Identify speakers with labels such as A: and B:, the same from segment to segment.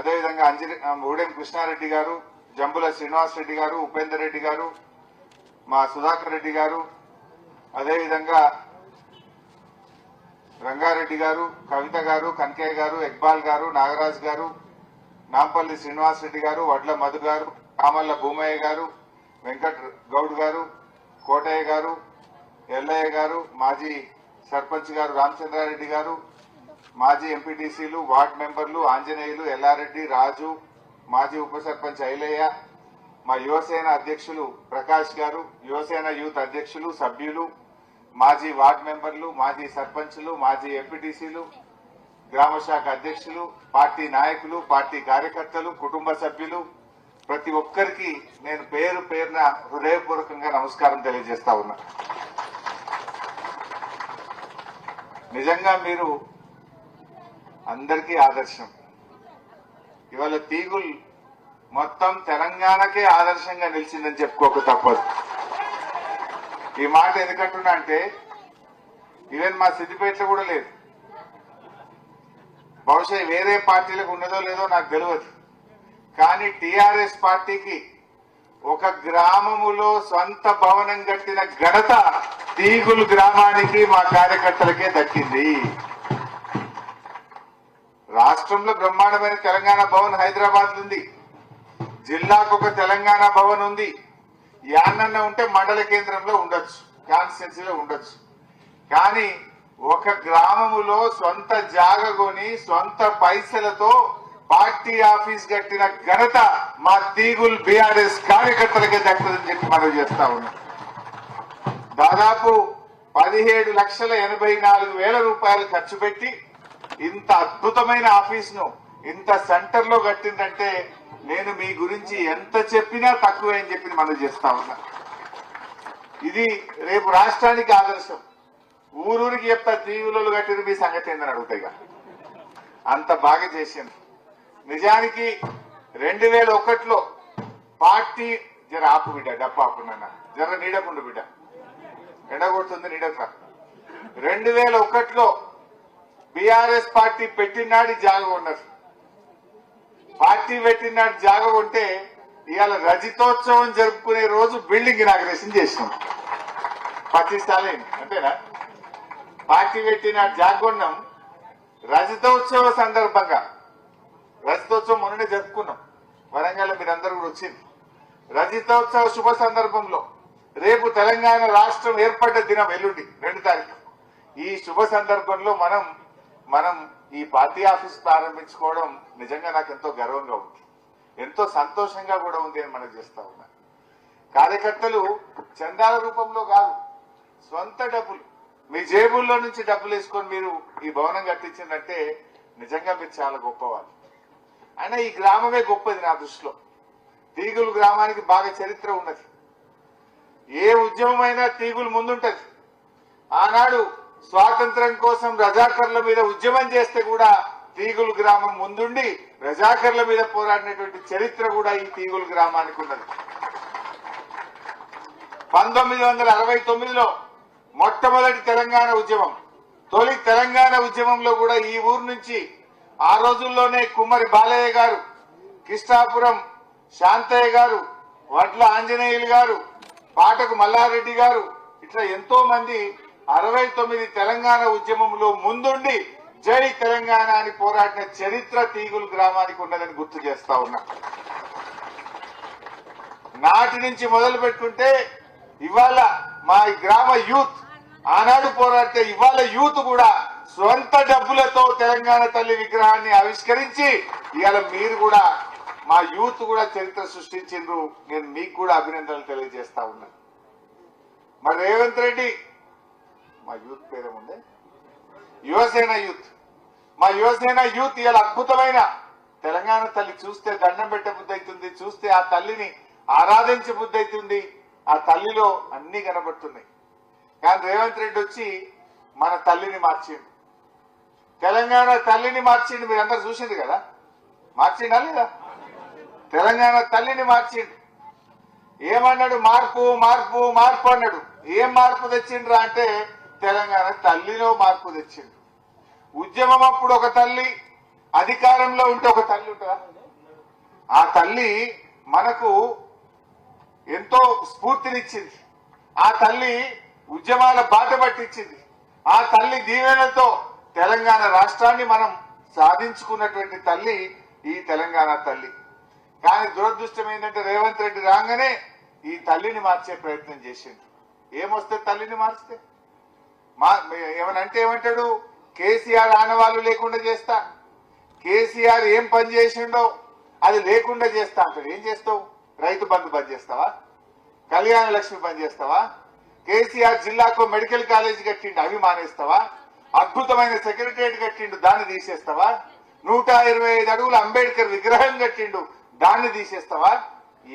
A: అదేవిధంగా ఊడెం కృష్ణారెడ్డి గారు, జంబుల శ్రీనివాస్ రెడ్డి గారు, ఉపేందర్ రెడ్డి గారు, మా సుధాకర్ రెడ్డి గారు, అదేవిధంగా రంగారెడ్డి గారు, కవిత గారు, కనకయ్య గారు, ఇక్బాల్ గారు, నాగరాజ్ గారు, నాంపల్లి శ్రీనివాస్ రెడ్డి గారు, వడ్ల మధు గారు, కామల్ల భూమయ్య గారు, వెంకట్ గౌడ్ గారు, కోటయ్య గారు, ఎల్లయ్య గారు, మాజీ సర్పంచ్ గారు రామచంద్రారెడ్డి గారు, మాజీ ఎంపీటీసీలు, వార్డు మెంబర్లు, ఆంజనేయులు, ఎల్లారెడ్డి, రాజు, మాజీ ఉప సర్పంచ్ ఐలయ్య, మా యువసేన అధ్యక్షులు ప్రకాష్ గారు, యువసేన యూత్ అధ్యక్షులు, సభ్యులు, మాజీ వార్డు మెంబర్లు, మాజీ సర్పంచ్లు, మాజీ ఎంపీటీసీలు, గ్రామ శాఖ అధ్యక్షులు, పార్టీ నాయకులు, పార్టీ కార్యకర్తలు, కుటుంబ సభ్యులు, ప్రతి ఒక్కరికి నేను పేరు పేరున హృదయపూర్వకంగా నమస్కారం తెలియజేస్తా ఉన్నా. నిజంగా మీరు అందరికీ ఆదర్శం. ఇవాళ తీగుల్ మొత్తం తెలంగాణకే ఆదర్శంగా నిలిచిందని చెప్పుకోక తప్పదు. ఈ మాట ఎందుకంటున్నా అంటే ఈవెన్ మా సిద్దిపేటలో కూడా లేదు. బహుశా వేరే పార్టీలకు ఉన్నదో లేదో నాకు తెలియదు. కానీ టీఆర్ఎస్ పార్టీకి ఒక గ్రామములో సొంత భవనం కట్టిన ఘనత తీగుల్ గ్రామానికి మా కార్యకర్తలకే దక్కింది. రాష్ట్రంలో బ్రహ్మాండమైన తెలంగాణ భవన్ హైదరాబాద్ ఉంది, జిల్లాకు ఒక తెలంగాణ భవన్ ఉంది. యాన్నన్న ఉంటే మండల కేంద్రంలో ఉండొచ్చు, కాన్స్టిట్యున్సీలో ఉండొచ్చు. కానీ ఒక గ్రామములో సొంత జాగ కొని సొంత పైసలతో పార్టీ ఆఫీస్ కట్టిన ఘనత మా తీగుల్ బీఆర్ఎస్ కార్యకర్తలకే దక్కుతుందని చెప్పి మనం చేస్తా ఉన్నాం. దాదాపు 17,84,000 రూపాయలు ఖర్చు పెట్టి ఇంత అద్భుతమైన ఆఫీసును ఇంత సెంటర్ లో కట్టిందంటే నేను మీ గురించి ఎంత చెప్పినా తక్కువే అని చెప్పి మనం చేస్తా ఉన్నా. ఇది రేపు రాష్ట్రానికి ఆదర్శం. ఊరూరికి చెప్తా తీగులలో కట్టిన మీ సంగతి ఏందని అడుగుతాయిగా, అంత బాగా చేసింది. నిజానికి 2001లో పార్టీ జర ఆపు బిడ్డ, డబ్బు ఆపున్నా, జర నీడకుండు బిడ్డ, ఎండగొడుతుంది నీడక. 2001లో బీఆర్ఎస్ పార్టీ పెట్టినాడు జాగ ఉన్నారు. పార్టీ పెట్టినాడు జాగ ఉంటే ఇవాళ రజతోత్సవం జరుపుకునే రోజు బిల్డింగ్ ఇనాగ్రేషన్ చేసినాం. 25 సార్లు అంతేనా? పార్టీ పెట్టినాడు జాగ ఉన్నాం. రజతోత్సవ సందర్భంగా, రజతోత్సవం మొన్ననే జరుపుకున్నాం వరంగల్, మీరందరూ కూడా వచ్చింది. రజతోత్సవ శుభ సందర్భంలో రేపు తెలంగాణ రాష్ట్రం ఏర్పడ్డ దినం ఎల్లుండి 2 తారీఖు. ఈ శుభ సందర్భంలో మనం ఈ పార్టీ ఆఫీస్ ప్రారంభించుకోవడం నిజంగా నాకు ఎంతో గర్వంగా ఉంది, ఎంతో సంతోషంగా కూడా ఉంది అని మనం చేస్తా ఉన్నా. కార్యకర్తలు చందాల రూపంలో కాదు, సొంత డబ్బులు మీ జేబుల్లో నుంచి డబ్బులు వేసుకొని మీరు ఈ భవనం కట్టించిందంటే నిజంగా మీరు చాలా గొప్పవాళ్ళు. అయినా ఈ గ్రామమే గొప్పది నా దృష్టిలో. తీగులు గ్రామానికి బాగా చరిత్ర ఉన్నది. ఏ ఉద్యమమైనా తీగులు ముందుంటది. ఆనాడు స్వాతంత్రం కోసం రజాకర్ల మీద ఉద్యమం చేస్తే కూడా తీగులు గ్రామం ముందుండి రజాకర్ల మీద పోరాడినటువంటి చరిత్ర కూడా ఈ తీగులు గ్రామానికి ఉన్నది. 1969లో మొట్టమొదటి తెలంగాణ ఉద్యమం, తొలి తెలంగాణ ఉద్యమంలో కూడా ఈ ఊరు నుంచి ఆ రోజుల్లోనే కుమ్మరి బాలయ్య గారు, కిష్టాపురం శాంతయ్య గారు, వడ్ల ఆంజనేయులు గారు, పాటకు మల్లారెడ్డి గారు, ఇట్లా ఎంతో మంది 69 తెలంగాణ ఉద్యమంలో ముందుండి జై తెలంగాణ అని పోరాడిన చరిత్ర తీగులు గ్రామానికి ఉన్నదని గుర్తు చేస్తా ఉన్నా. నాటి నుంచి మొదలు పెట్టుకుంటే ఇవాళ మా గ్రామ యూత్ ఆనాడు పోరాడితే ఇవాళ యూత్ కూడా సొంత డబ్బులతో తెలంగాణ తల్లి విగ్రహాన్ని ఆవిష్కరించి ఇవాళ మీరు కూడా మా యూత్ కూడా చరిత్ర సృష్టించిండ్రు. నేను మీకు కూడా అభినందనలు తెలియజేస్తా ఉన్నా. మరి రేవంత్ రెడ్డి, మా యూత్ పేరేముండే, యువసేన యూత్, మా యువసేన యూత్ ఇవాళ అద్భుతమైన తెలంగాణ తల్లి చూస్తే దండం పెట్టే బుద్ధి అవుతుంది, చూస్తే ఆ తల్లిని ఆరాధించే బుద్ధి అవుతుంది. ఆ తల్లిలో అన్ని కనబడుతున్నాయి. కానీ రేవంత్ రెడ్డి వచ్చి మన తల్లిని మార్చిండు, తెలంగాణ తల్లిని మార్చిండు. మీరందరూ చూసిండు కదా, మార్చిండా లేదా? తెలంగాణ తల్లిని మార్చిండు. ఏమన్నాడు? మార్పు మార్పు మార్పు అన్నాడు. ఏం మార్పు తెచ్చిండ్రా అంటే తెలంగాణ తల్లిలో మార్పు తెచ్చిండు. ఉద్యమం అప్పుడు ఒక తల్లి, అధికారంలో ఉంటే ఒక తల్లి ఉంటుందా? ఆ తల్లి మనకు ఎంతో స్ఫూర్తినిచ్చింది. ఆ తల్లి ఉద్యమాల బాట పట్టించింది. ఆ తల్లి దీవెనలతో తెలంగాణ రాష్ట్రాన్ని మనం సాధించుకున్నటువంటి తల్లి ఈ తెలంగాణ తల్లి. కానీ దురదృష్టం ఏంటంటే రేవంత్ రెడ్డి రాగానే ఈ తల్లిని మార్చే ప్రయత్నం చేసిండు. ఏమొస్తే తల్లిని మార్చితే ఏమనంటే ఏమంటాడు, కేసీఆర్ ఆనవాళ్లు లేకుండా చేస్తా, కేసీఆర్ ఏం పని చేసిండో అది లేకుండా చేస్తా అంటాడు. ఏం చేస్తావు? రైతు బంధు బంద్ చేస్తావా? కళ్యాణ లక్ష్మి బంద్ చేస్తావా? కేసీఆర్ జిల్లాకు మెడికల్ కాలేజ్ కట్టిండు, అవి మానేస్తావా? అద్భుతమైన సెక్రటరియట్ కట్టిండు, దాన్ని తీసేస్తావా? 125 అడుగుల అంబేద్కర్ విగ్రహం కట్టిండు, దాన్ని తీసేస్తావా?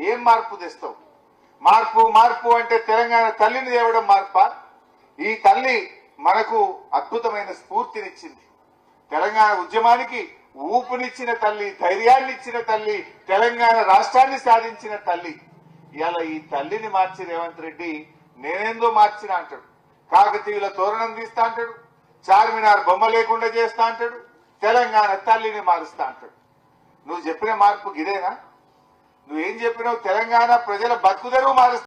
A: ఏం మార్పు తెస్తావు? మార్పు మార్పు అంటే తెలంగాణ తల్లిని తేవడం మార్పా? ఈ తల్లి మనకు అద్భుతమైన స్ఫూర్తినిచ్చింది. తెలంగాణ ఉద్యమానికి ఊపునిచ్చిన తల్లి, ధైర్యాన్ని ఇచ్చిన తల్లి, తెలంగాణ రాష్ట్రాన్ని సాధించిన తల్లి. ఇలా ఈ తల్లిని మార్చి రేవంత్ రెడ్డి నేనేందో మార్చిన అంటాడు. కాకతీయుల తోరణం తీస్తా అంటాడు, చార్మినార్ బొమ్మ లేకుండా చేస్తా అంటాడు, తెలంగాణ తల్లిని మారుస్తా అంటాడు. నువ్వు చెప్పిన మార్పు ఇదేనా? నువ్వేం చెప్పినావు? తెలంగాణ ప్రజల బతుకుదెరువు మారుస్తా